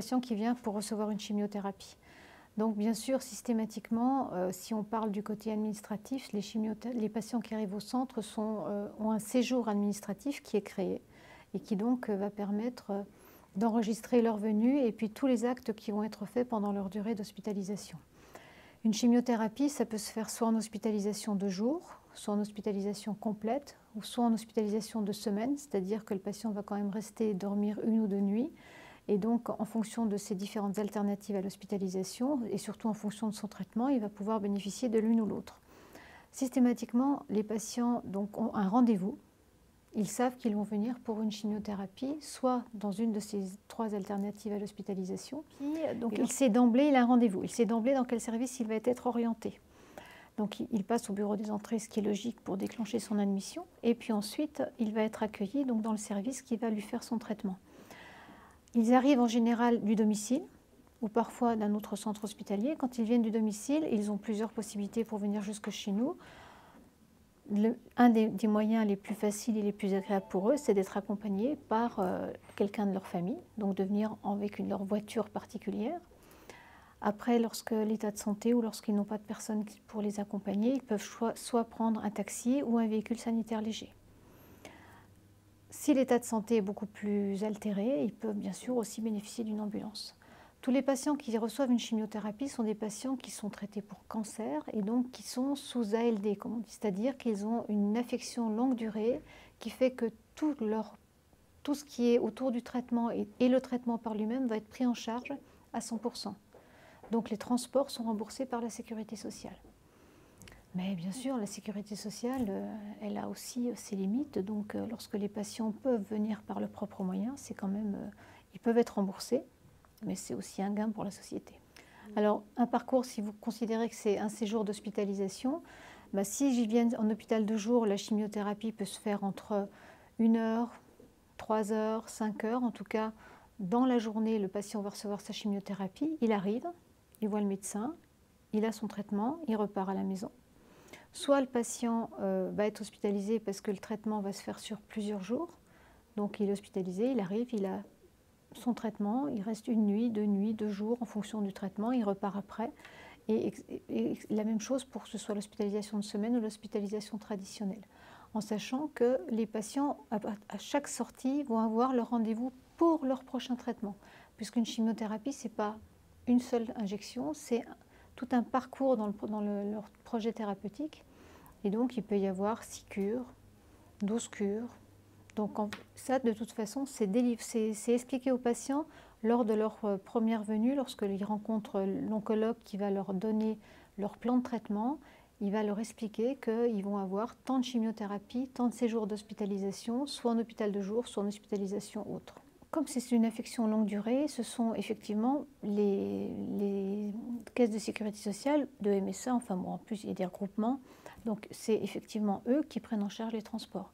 patient qui vient pour recevoir une chimiothérapie. Donc bien sûr, systématiquement, si on parle du côté administratif, les patients qui arrivent au centre ont un séjour administratif qui est créé et qui donc va permettre d'enregistrer leur venue et puis tous les actes qui vont être faits pendant leur durée d'hospitalisation. Une chimiothérapie, ça peut se faire soit en hospitalisation de jour, soit en hospitalisation complète, ou soit en hospitalisation de semaine, c'est-à-dire que le patient va quand même rester dormir 1 ou 2 nuits. Et donc, en fonction de ces différentes alternatives à l'hospitalisation, et surtout en fonction de son traitement, il va pouvoir bénéficier de l'une ou l'autre. Systématiquement, les patients donc, ont un rendez-vous. Ils savent qu'ils vont venir pour une chimiothérapie, soit dans une de ces 3 alternatives à l'hospitalisation. Donc, il sait d'emblée, il a un rendez-vous. Il sait d'emblée dans quel service il va être orienté. Donc, il passe au bureau des entrées, ce qui est logique pour déclencher son admission. Et puis ensuite, il va être accueilli donc, dans le service qui va lui faire son traitement. Ils arrivent en général du domicile ou parfois d'un autre centre hospitalier. Quand ils viennent du domicile, ils ont plusieurs possibilités pour venir jusque chez nous. Un des moyens les plus faciles et les plus agréables pour eux, c'est d'être accompagnés par quelqu'un de leur famille, donc de venir avec leur voiture particulière. Après, lorsque l'état de santé ou lorsqu'ils n'ont pas de personne pour les accompagner, ils peuvent soit prendre un taxi ou un véhicule sanitaire léger. Si l'état de santé est beaucoup plus altéré, ils peuvent bien sûr aussi bénéficier d'une ambulance. Tous les patients qui reçoivent une chimiothérapie sont des patients qui sont traités pour cancer et donc qui sont sous ALD, comme on dit, c'est-à-dire qu'ils ont une affection longue durée qui fait que tout ce qui est autour du traitement et le traitement par lui-même va être pris en charge à 100%. Donc les transports sont remboursés par la sécurité sociale. Mais bien sûr, la sécurité sociale, elle a aussi ses limites. Donc, lorsque les patients peuvent venir par leurs propres moyens, c'est quand même, ils peuvent être remboursés, mais c'est aussi un gain pour la société. Alors, un parcours, si vous considérez que c'est un séjour d'hospitalisation, bah, si j'y viens en hôpital de jour, la chimiothérapie peut se faire entre 1 heure, 3 heures, 5 heures. En tout cas, dans la journée, le patient va recevoir sa chimiothérapie. Il arrive, il voit le médecin, il a son traitement, il repart à la maison. Soit le patient va être hospitalisé parce que le traitement va se faire sur plusieurs jours. Donc il est hospitalisé, il arrive, il a son traitement, il reste 1 nuit, 2 nuits, 2 jours en fonction du traitement, il repart après. Et la même chose pour que ce soit l'hospitalisation de semaine ou l'hospitalisation traditionnelle. En sachant que les patients, à chaque sortie, vont avoir leur rendez-vous pour leur prochain traitement. Puisqu'une chimiothérapie, ce n'est pas une seule injection, c'est tout un parcours dans leur projet thérapeutique. Et donc, il peut y avoir 6 cures, 12 cures. Donc, ça, de toute façon, c'est expliqué aux patients lors de leur première venue, lorsqu'ils rencontrent l'oncologue qui va leur donner leur plan de traitement. Il va leur expliquer qu'ils vont avoir tant de chimiothérapie, tant de séjours d'hospitalisation, soit en hôpital de jour, soit en hospitalisation autre. Comme c'est une affection longue durée, ce sont effectivement les caisses de sécurité sociale, de MSA, enfin bon, en plus il y a des regroupements, donc c'est effectivement eux qui prennent en charge les transports.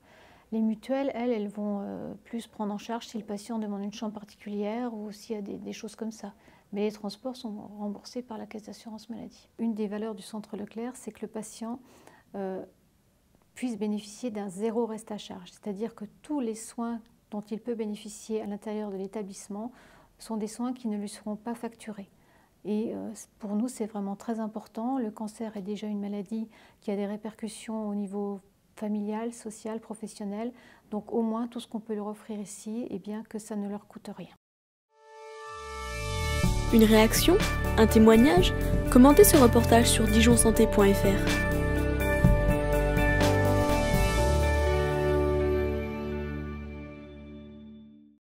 Les mutuelles, elles vont plus prendre en charge si le patient demande une chambre particulière ou s'il y a des choses comme ça. Mais les transports sont remboursés par la caisse d'assurance maladie. Une des valeurs du centre Leclerc, c'est que le patient puisse bénéficier d'un 0 reste à charge, c'est-à-dire que tous les soins dont il peut bénéficier à l'intérieur de l'établissement sont des soins qui ne lui seront pas facturés. Et pour nous, c'est vraiment très important. Le cancer est déjà une maladie qui a des répercussions au niveau familial, social, professionnel. Donc au moins, tout ce qu'on peut leur offrir ici, eh bien, que ça ne leur coûte rien. Une réaction? Un témoignage? Commentez ce reportage sur dijonsanté.fr.